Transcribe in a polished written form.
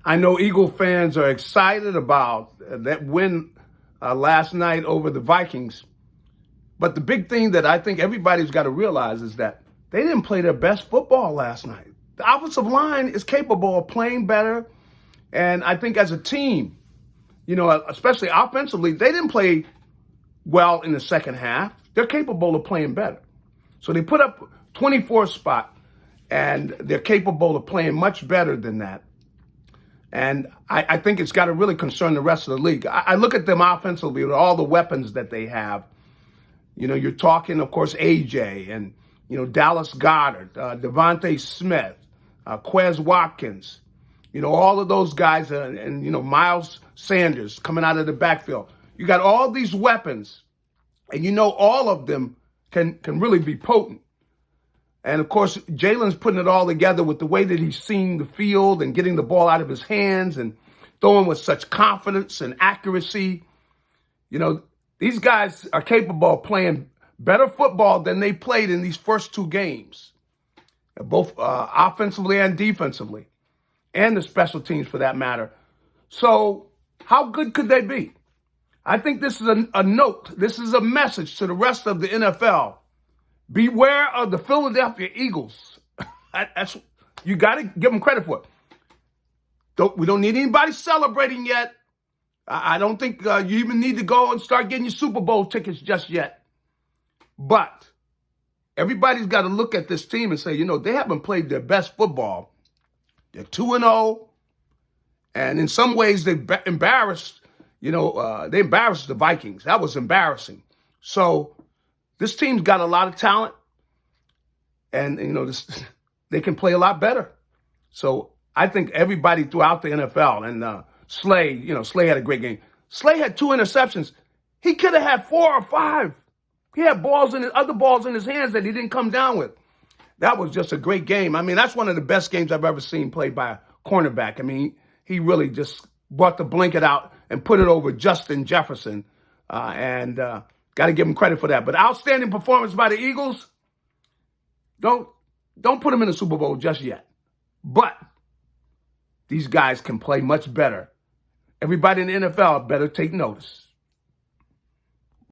I know Eagle fans are excited about that win last night over the Vikings. But the big thing that I think everybody's got to realize is that they didn't play their best football last night. The offensive line is capable of playing better. And I think as a team, especially offensively, they didn't play well in the second half. They're capable of playing better. So they put up 24th spot, and they're capable of playing much better than that. And I think it's got to really concern the rest of the league. I look at them offensively with all the weapons that they have. You're talking, of course, AJ and, Dallas Goedert, Devontae Smith, Quez Watkins, all of those guys, and Miles Sanders coming out of the backfield. You got all these weapons, and all of them can really be potent. And, of course, Jalen's putting it all together with the way that he's seeing the field and getting the ball out of his hands and throwing with such confidence and accuracy. These guys are capable of playing better football than they played in these first two games, both offensively and defensively, and the special teams for that matter. So how good could they be? I think this is a note. This is a message to the rest of the NFL. Beware of the Philadelphia Eagles. You got to give them credit for it. We don't need anybody celebrating yet. I don't think you even need to go and start getting your Super Bowl tickets just yet. But everybody's got to look at this team and say, they haven't played their best football. They're 2-0. And in some ways, they embarrassed, they embarrassed the Vikings. That was embarrassing. So this team's got a lot of talent. And, they can play a lot better. So I think everybody throughout the NFL, and Slay had a great game. Slay had 2 interceptions. He could have had 4 or 5. He had other balls in his hands that he didn't come down with. That was just a great game. I mean, that's one of the best games I've ever seen played by a cornerback. I mean, he really just brought the blanket out and put it over Justin Jefferson. And got to give him credit for that. But outstanding performance by the Eagles. Don't put them in the Super Bowl just yet. But these guys can play much better. Everybody in the NFL better take notice.